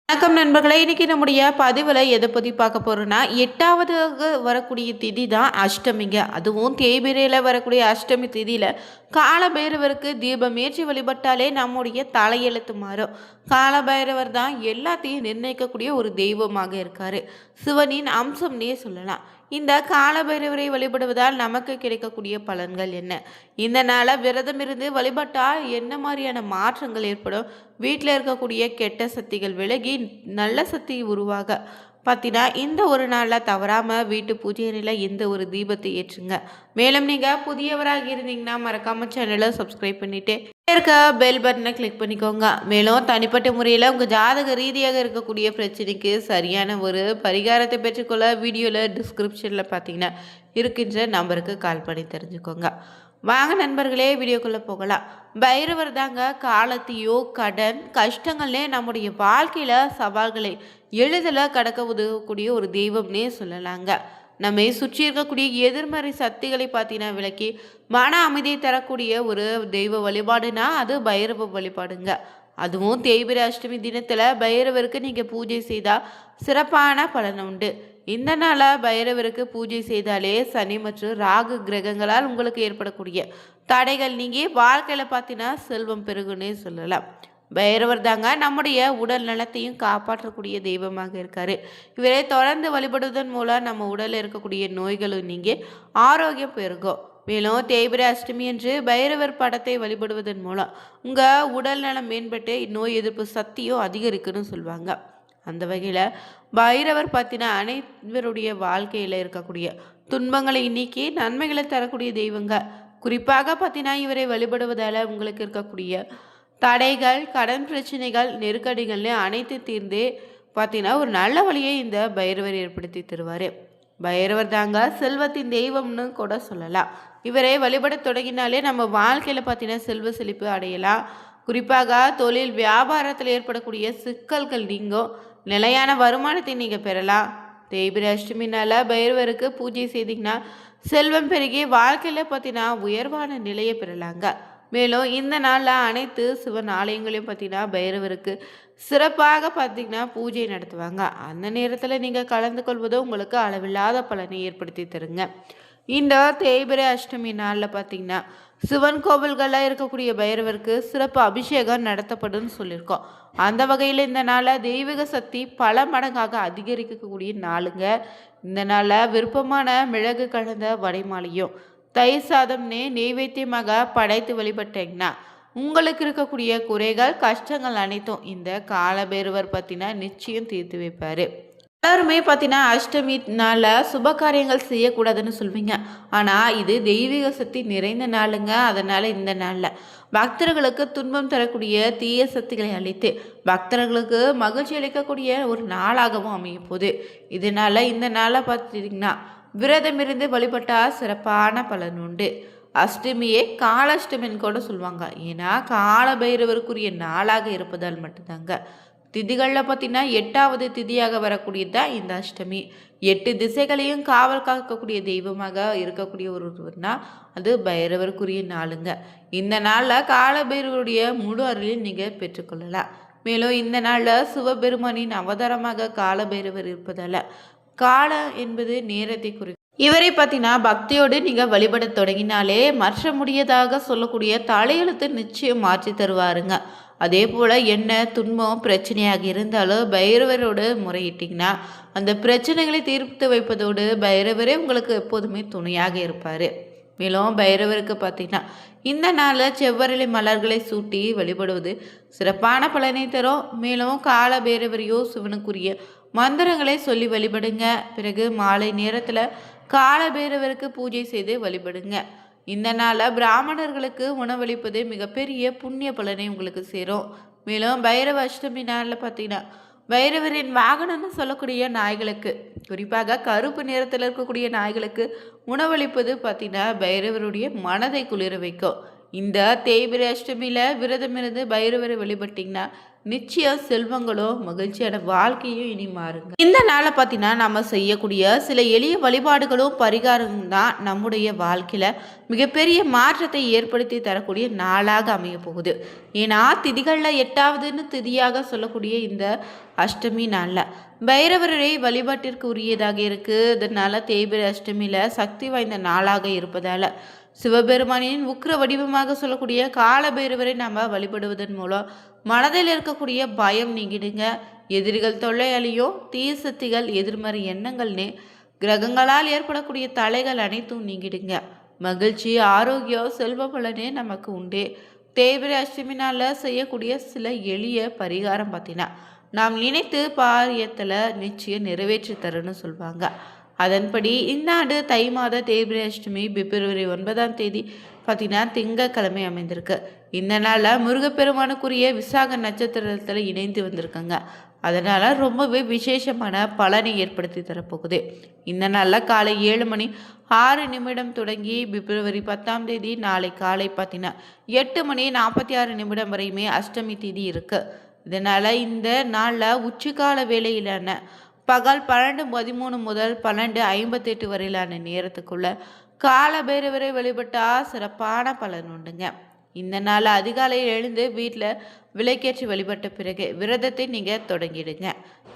வணக்கம் நண்பர்களே, இன்னைக்கு நம்முடைய பதிவில் எதை பற்றி பார்க்க போகிறோன்னா, எட்டாவது வரக்கூடிய திதி தான் அஷ்டமிங்க. அதுவும் தேய்பிரையில் வரக்கூடிய அஷ்டமி திதியில் காலபைரவருக்கு தீபம் ஏற்றி வழிபட்டாலே நம்முடைய தலையெழுத்து மாறும். காலபைரவர் தான் எல்லாத்தையும் நிர்ணயிக்கக்கூடிய ஒரு தெய்வமாக இருக்கார். சிவனின் அம்சம்னே சொல்லலாம். இந்த காலபைரவரை வழிபடுவதால் நமக்கு கிடைக்கக்கூடிய பலன்கள் என்ன? இந்த நாளை விரதம் இருந்து வழிபட்டால் என்ன மாதிரியான மாற்றங்கள் ஏற்படும்? வீட்டில் இருக்கக்கூடிய கெட்ட சக்திகள் விலகி நல்ல சக்தி உருவாக பார்த்தீங்கன்னா இந்த ஒரு நாளில் தவறாமல் வீட்டு பூஜை அறையில் இந்த ஒரு தீபத்தை ஏற்றுங்க. மேலும் நீங்கள் புதியவராக இருந்தீங்கன்னா மறக்காமல் சேனலை சப்ஸ்கிரைப் பண்ணிவிட்டு இருக்க பெல் பட்டனை கிளிக் பண்ணிக்கோங்க. மேலும் தனிப்பட்ட முறையில் உங்கள் ஜாதக ரீதியாக இருக்கக்கூடிய பிரச்சனைக்கு சரியான ஒரு பரிகாரத்தை பெற்றுக்கொள்ள வீடியோவில் டிஸ்கிரிப்ஷனில் பார்த்தீங்கன்னா இருக்கின்ற நம்பருக்கு கால் பண்ணி தெரிஞ்சுக்கோங்க. வாங்க நண்பர்களே, வீடியோக்குள்ளே போகலாம். பைரவர் தாங்க காலத்தையோ கடன் கஷ்டங்கள்னே நம்முடைய வாழ்க்கையில் சவால்களை எளிதில் கடக்க உதவக்கூடிய ஒரு தெய்வம்னே சொல்லலாங்க. நம்மை சுற்றி இருக்கக்கூடிய எதிர்மறை சக்திகளை பார்த்தீங்கன்னா விளக்கி மன அமைதியை தரக்கூடிய ஒரு தெய்வ வழிபாடுனா அது பைரவ வழிபாடுங்க. அதுவும் தேய்பிரை அஷ்டமி தினத்தில் பைரவருக்கு நீங்கள் பூஜை செய்தால் சிறப்பான பலன் உண்டு. இந்த நாளாக பைரவருக்கு பூஜை செய்தாலே சனி மற்றும் ராகு கிரகங்களால் உங்களுக்கு ஏற்படக்கூடிய தடைகள் நீங்கி வாழ்க்கையில் பார்த்தீங்கன்னா செல்வம் பெருகுன்னே சொல்லலாம். பைரவர் தாங்க நம்முடைய உடல் நலத்தையும் காப்பாற்றக்கூடிய தெய்வமாக இருக்காரு. இவரை தொடர்ந்து வழிபடுவதன் மூலம் நம்ம உடலில் இருக்கக்கூடிய நோய்களும் நீங்கி ஆரோக்கியம் பெருகும். மேலும் தேய்பிரை அஷ்டமி என்று பைரவர் படத்தை வழிபடுவதன் மூலம் உங்கள் உடல் நலம் மேம்பட்டு நோய் எதிர்ப்பு சக்தியும் அதிகரிக்குன்னு சொல்லுவாங்க. அந்த வகையில் பைரவர் பார்த்தீங்கன்னா அனைவருடைய வாழ்க்கையில் இருக்கக்கூடிய துன்பங்களை நீக்கி நன்மைகளை தரக்கூடிய தெய்வங்க. குறிப்பாக பார்த்தீங்கன்னா இவரை வழிபடுவதால் உங்களுக்கு இருக்கக்கூடிய தடைகள் கடன் பிரச்சனைகள் நெருக்கடிகள்னு அனைத்து தீர்ந்து பார்த்தீங்கன்னா ஒரு நல்ல வழியை இந்த பைரவர் ஏற்படுத்தி தருவார். பைரவர் தாங்க செல்வத்தின் தெய்வம்னு கூட சொல்லலாம். இவரை வழிபட தொடங்கினாலே நம்ம வாழ்க்கையில் பார்த்தீங்கன்னா செல்வ செழிப்பு அடையலாம். குறிப்பாக தொழில் வியாபாரத்தில் ஏற்படக்கூடிய சிக்கல்கள் நீங்கும். நிலையான வருமானத்தை நீங்கள் பெறலாம். தேய்பிரை அஷ்டமினால பைரவருக்கு பூஜை செய்தீங்கன்னா செல்வம் பெருகி வாழ்க்கையில் பார்த்தீங்கன்னா உயர்வான நிலையை பெறலாங்க. மேலும் இந்த நாளில் அனைத்து சிவன் ஆலயங்களையும் பார்த்தீங்கன்னா பைரவருக்கு சிறப்பாக பார்த்தீங்கன்னா பூஜை நடத்துவாங்க. அந்த நேரத்தில் நீங்கள் கலந்து கொள்வதும் உங்களுக்கு அளவில்லாத பலனை ஏற்படுத்தி தருங்க. இந்த தேய்பிரை அஷ்டமி நாளில் பார்த்தீங்கன்னா சிவன் கோவில்களில் இருக்கக்கூடிய பைரவருக்கு சிறப்பு அபிஷேகம் நடத்தப்படும்னு சொல்லியிருக்கோம். அந்த வகையில் இந்த நாளில் தெய்வீக சக்தி பல மடங்காக அதிகரிக்கக்கூடிய நாளுங்க. இந்த நாளில் விருப்பமான மிளகு கலந்த வடைமாலையும் தயிர் சாதம்னே நெய்வேத்தியமாக படைத்து வழிபட்டீங்கன்னா உங்களுக்கு இருக்கக்கூடிய குறைகள் கஷ்டங்கள் அனைத்தும் இந்த காலபைரவர் பார்த்தீங்கன்னா நிச்சயம் தீர்த்து வைப்பார். எல்லாருமே பார்த்தீங்கன்னா அஷ்டமி நாளில் சுப காரியங்கள் செய்யக்கூடாதுன்னு சொல்வீங்க. ஆனால் இது தெய்வீக சக்தி நிறைந்த நாளுங்க. அதனால் இந்த நாளில் பக்தர்களுக்கு துன்பம் தரக்கூடிய தீய சக்திகளை அழித்து பக்தர்களுக்கு மகிழ்ச்சி அளிக்கக்கூடிய ஒரு நாளாகவும் அமையும் போது இதனால் இந்த நாளை பார்த்துட்டிங்கன்னா விரதம் இருந்து வழிபட்டால் சிறப்பான பலன் உண்டு. அஷ்டமியே காலாஷ்டமின்னு கூட சொல்லுவாங்க. ஏன்னா கால பைரவருக்குரிய நாளாக இருப்பதால் மட்டும்தாங்க. திதிகளில் பார்த்தீங்கன்னா எட்டாவது திதியாக வரக்கூடியது தான் இந்த அஷ்டமி. 8 திசைகளையும் காவல் காக்கக்கூடிய தெய்வமாக இருக்கக்கூடிய ஒருவர்னா அது பைரவருக்குரிய நாளுங்க. இந்த நாளில் காலபைரவருடைய முழு அருளையும் நீங்கள் பெற்றுக்கொள்ளலாம். மேலும் இந்த நாளில் சிவபெருமானின் அவதாரமாக காலபைரவர் இருப்பதால் கால என்பது நேரத்தை குறிக்கும். இவரை பார்த்தீங்கன்னா பக்தியோடு நீங்கள் வழிபட தொடங்கினாலே மற்ற முடியதாக சொல்லக்கூடிய தலையெழுத்து நிச்சயம் மாற்றி தருவாருங்க. அதே போல் என்ன துன்பம் பிரச்சனையாக இருந்தாலும் பைரவரோடு முறையிட்டிங்கன்னா அந்த பிரச்சனைகளை தீர்த்து வைப்பதோடு பைரவரே உங்களுக்கு எப்போதுமே துணையாக இருப்பார். மேலும் பைரவருக்கு பார்த்திங்கன்னா இந்த நாளில் செவ்வரளி மலர்களை சூட்டி வழிபடுவது சிறப்பான பலனை தரும். மேலும் கால பைரவரையோ சிவனுக்குரிய மந்திரங்களை சொல்லி வழிபடுங்க. பிறகு மாலை நேரத்தில் கால பைரவருக்கு பூஜை செய்து வழிபடுங்க. இந்த நாளில் பிராமணர்களுக்கு உணவளிப்பது மிகப்பெரிய புண்ணிய பலனை உங்களுக்கு சேரும். மேலும் பைரவ அஷ்டமி நாளில் பார்த்தீங்கன்னா பைரவரின் வாகனம்னு சொல்லக்கூடிய நாய்களுக்கு குறிப்பாக கருப்பு நிறத்தில் இருக்கக்கூடிய நாய்களுக்கு உணவளிப்பது பார்த்தீங்கன்னா பைரவருடைய மனதை குளிர வைக்கும். இந்த தேய்பிரை அஷ்டமியில் விரதம் இருந்து பைரவரை வழிபட்டிங்கன்னா நிச்சயம் செல்வங்களோ மகிழ்ச்சியான வாழ்க்கையும் இனி மாறுங்க. இந்த நாளை பார்த்தீங்கன்னா நம்ம செய்யக்கூடிய சில எளிய வழிபாடுகளும் பரிகாரம் தான் நம்முடைய வாழ்க்கையில் மிகப்பெரிய மாற்றத்தை ஏற்படுத்தி தரக்கூடிய நாளாக அமைய போகுது. ஏன்னா திதிகளில் 8வது திதியாக சொல்லக்கூடிய இந்த அஷ்டமி நாளில் பைரவரை வழிபாட்டிற்கு உரியதாக இருக்குது. இதனால் தேய்பிரை அஷ்டமியில் சக்தி வாய்ந்த நாளாக இருப்பதால் சிவபெருமானின் உக்ர வடிவமாக சொல்லக்கூடிய கால பைரவரை நம்ம வழிபடுவதன் மூலம் மனதில் இருக்கக்கூடிய பயம் நீங்கிடுங்க. எதிரிகள் தொல்லையாலேயும் தீய சக்திகள் எதிர்மறை எண்ணங்கள்னே கிரகங்களால் ஏற்படக்கூடிய தலைகள் அனைத்தும் நீங்கிடுங்க. மகிழ்ச்சி ஆரோக்கியம் செல்வ பலனே நமக்கு உண்டு. தேய்பிரை அஷ்டமி நாளில் செய்யக்கூடிய சில எளிய பரிகாரம் பார்த்தீங்கன்னா நாம் நினைத்து பாரியத்தில் நிச்சயம் நிறைவேற்றி தருன்னு சொல்லுவாங்க. அதன்படி இந்த ஆண்டு தை மாத தேய்பிரை அஷ்டமி பிப்ரவரி 9ஆம் தேதி பார்த்தீங்கன்னா திங்கக்கிழமை அமைந்திருக்கு. இந்த நாளில் முருகப்பெருமானுக்குரிய விசாக நட்சத்திரத்தில் இணைந்து வந்திருக்காங்க. அதனால் ரொம்பவே விசேஷமான பலனை ஏற்படுத்தி தரப்போகுது. இந்த நாளில் காலை 7:06 தொடங்கி பிப்ரவரி 10ஆம் தேதி நாளை காலை பார்த்தீங்கன்னா 8:46 வரையுமே அஷ்டமி தேதி இருக்குது. இதனால் இந்த நாளில் உச்சிக்கால வேளையிலான பகல் 12:13 முதல் 12:58 வரையிலான நேரத்துக்குள்ள கால பைரவரை வழிபட்டால் சிறப்பான பலன் உண்டுங்க. இந்த நாள் அதிகாலையில் எழுந்து வீட்டில் விளக்கேற்றி வழிபட்ட பிறகு விரதத்தை நீங்கள் தொடங்கிடுங்க.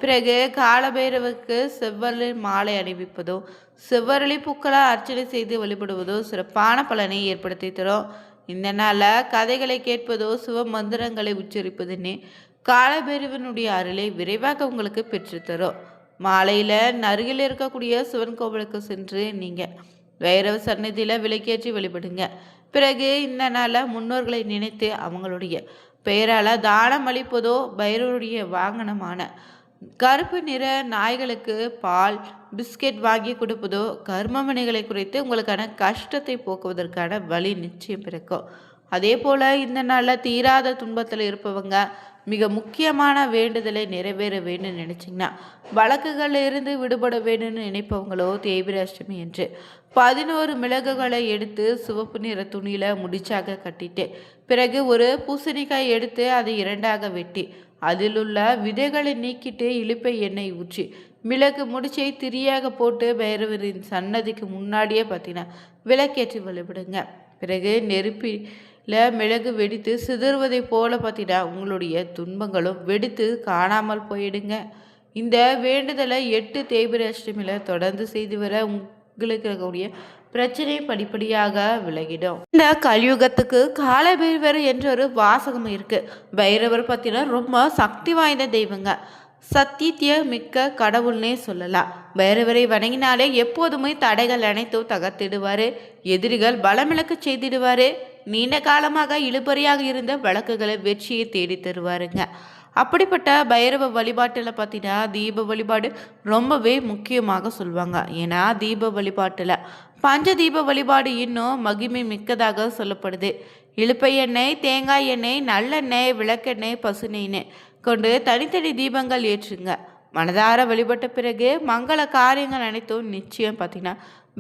பிறகு கால பைரவருக்கு செவ்வரளி மாலை அணிவிப்பதோ செவ்வரளி பூக்களால் அர்ச்சனை செய்து வழிபடுவதோ சிறப்பான பலனை ஏற்படுத்தி தரும். இந்த நாளில் கதைகளை கேட்பதோ சிவ மந்திரங்களை உச்சரிப்பதுன்னே கால பைரவனுடைய அருளை விரைவாக உங்களுக்கு பெற்றுத்தரும். மாலையில் அருகில் இருக்கக்கூடிய சிவன் கோவிலுக்கு சென்று நீங்கள் பைரவ சன்னதியில் விளக்கேற்றி வழிபடுங்க. பிறகு இந்த நாளில் முன்னோர்களை நினைத்து அவங்களுடைய பெயரால் தானம் அளிப்பதோ பைரவருடைய வாகனமான கருப்பு நிற நாய்களுக்கு பால் பிஸ்கெட் வாங்கி கொடுப்பதோ கர்மவினைகளை குறித்து உங்களுக்கான கஷ்டத்தை போக்குவதற்கான வழி நிச்சயம் பிறக்கும். அதே போல் இந்த நாளில் தீராத துன்பத்தில் இருப்பவங்க மிக முக்கியமான வேண்டுதலை நிறைவேற வேணும்னு நினச்சிங்கன்னா வழக்குகளில் இருந்து விடுபட வேணும்னு நினைப்பவங்களோ தேய்பிரை அஷ்டமி என்று 11 மிளகுகளை எடுத்து சிவப்பு நிற துணியில் முடிச்சாக கட்டிட்டு பிறகு ஒரு பூசணிக்காய் எடுத்து அதை 2ஆக வெட்டி அதில் உள்ள விதைகளை நீக்கிட்டு இழுப்பை எண்ணெய் ஊற்றி மிளகு முடிச்சை திரியாக போட்டு பைரவரின் சன்னதிக்கு முன்னாடியே பார்த்தீங்கன்னா விளக்கேற்றி வழிபடுங்க. பிறகு நெருப்பில் மிளகு வெடித்து சிதறுவதை போல பார்த்தீங்கன்னா உங்களுடைய துன்பங்களும் வெடித்து காணாமல் போயிடுங்க. இந்த வேண்டுதலை 8 தேய்பிரை அஷ்டமியில் தொடர்ந்து செய்து வர உங்களுக்கு இருக்கக்கூடிய பிரச்சனை படிப்படியாக விலகிடும். இந்த கலியுகத்துக்கு கால பைரவர் என்ற ஒரு வாசகம் இருக்கு. பைரவர் பார்த்தீங்கன்னா ரொம்ப சக்தி வாய்ந்த தெய்வங்க, சத்திய மிக்க கடவுள்னே சொல்லலாம். பைரவரை வணங்கினாலே எப்போதுமே தடைகள் அனைத்தும் தகர்த்திடுவாரு, எதிரிகள் பலமிழக்க செய்திடுவாரு, நீண்ட காலமாக இழுபறியாக இருந்த வழக்குகளை வெற்றியை தேடி தருவாருங்க. அப்படிப்பட்ட பைரவ வழிபாட்டில் பார்த்தீங்கன்னா தீப வழிபாடு ரொம்பவே முக்கியமாக சொல்லுவாங்க. ஏன்னா தீப வழிபாட்டில் பஞ்ச தீப வழிபாடு இன்னும் மகிமை மிக்கதாக சொல்லப்படுது. இழுப்பை எண்ணெய், தேங்காய் எண்ணெய், நல்லெண்ணெய், விளக்கெண்ணெய், பசுநெய்னு கொண்டு தனித்தனி தீபங்கள் ஏற்றுங்க. மனதார வழிபட்ட பிறகு மங்கள காரியங்கள் அனைத்தும் நிச்சயம் பார்த்தீங்கன்னா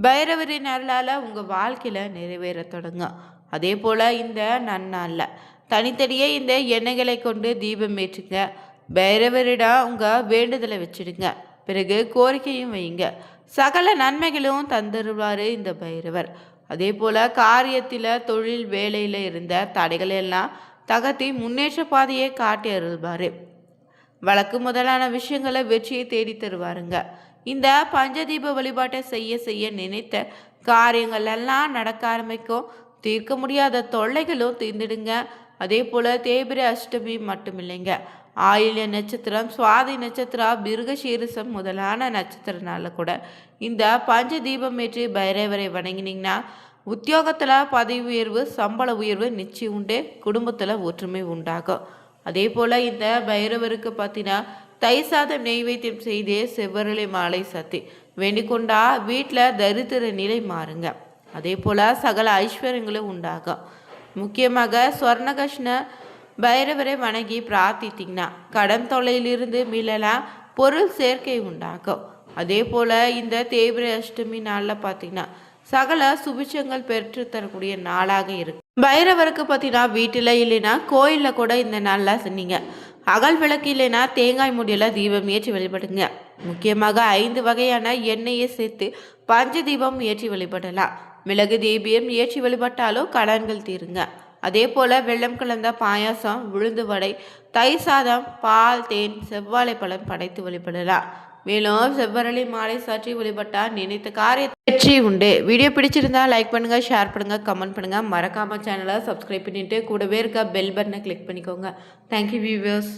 பைரவரின் அருளால் உங்கள் வாழ்க்கையில் நிறைவேற தொடங்கும். அதே போல் இந்த நன்னாளில் தனித்தனியே இந்த எண்ணெய்களை கொண்டு தீபம் ஏற்றுங்க. பைரவரிடம் உங்கள் வேண்டுதலை வச்சுடுங்க. பிறகு கோரிக்கையும் வைங்க. சகல நன்மைகளும் தந்துருவார் இந்த பைரவர். அதே போல் காரியத்தில் தொழில் வேலையில் இருந்த தடைகளெல்லாம் தகர்த்தி முன்னேற்ற பாதையை காட்டி அருள்வார். வழக்கு முதலான விஷயங்களை வெற்றியை தேடி தருவாருங்க. இந்த பஞ்சதீப வழிபாட்டை செய்ய செய்ய நினைத்த காரியங்கள் எல்லாம் நடக்க ஆரம்பிக்கும். தீர்க்க முடியாத தொல்லைகளும் தீர்ந்துடுங்க. அதே போல் தேய்பிரை அஷ்டமி மட்டும் இல்லைங்க, ஆயில்ய நட்சத்திரம், சுவாதி நட்சத்திரம், மிருகசீரிசம் முதலான நட்சத்திரனால கூட இந்த பஞ்ச தீபம் ஏற்றி பைரவரை வணங்கினீங்கன்னா உத்தியோகத்தில் பதவி உயர்வு, சம்பள உயர்வு நிச்சயம் உண்டு. குடும்பத்தில் ஒற்றுமை உண்டாகும். அதே போல் இந்த பைரவருக்கு பார்த்தீங்கன்னா தை சாதம் நெய்வேத்தியம் செய்து செவ்வரளி மாலை சத்தி வேண்டிக்கொண்டா வீட்டில் தரித்திர நிலை மாறுங்க. அதே போல் சகல ஐஸ்வர்யங்களும் உண்டாகும். முக்கியமாக ஸ்வர்ணகிருஷ்ண பைரவரை வணங்கி பிரார்த்தித்தீங்கன்னா கடன் தொல்லையிலிருந்து மீளலாம், பொருள் சேர்க்கை உண்டாகும். அதே போல் இந்த தேய்பிரை அஷ்டமி நாளில் பார்த்தீங்கன்னா சகல சுபிட்சங்கள் பெற்று தரக்கூடிய நாளாக இருக்கு. பைரவருக்கு பார்த்தீங்கன்னா வீட்டில் இல்லைன்னா கோயிலில் கூட இந்த நாளில் நீங்கள் அகல் விளக்கு இல்லைன்னா தேங்காய் மூடியில் தீபம் ஏற்றி வழிபடுங்க. முக்கியமாக 5 வகையான எண்ணெயை சேர்த்து பஞ்ச தீபம் ஏற்றி வழிபடலாம். மிளகு தீபம் ஏற்றி வழிபட்டாலும் கடன்கள் தீருங்க. அதே போல் வெள்ளம் கலந்த பாயாசம், உளுந்து வடை, தயிர் சாதம், பால், தேன், செவ்வாழை பழம் படைத்து வழிபடலாம். மேலும் செவ்வரளி மாலை சாற்றி வழிபட்டால் நினைத்த காரியத்தை வெற்றி உண்டு. வீடியோ பிடிச்சிருந்தா லைக் பண்ணுங்க, ஷேர் பண்ணுங்க, கமெண்ட் பண்ணுங்க. மறக்காம சேனலை சப்ஸ்கிரைப் பண்ணிட்டு கூடவே இருக்க பெல் பட்டனை கிளிக் பண்ணிக்கோங்க. Thank you viewers.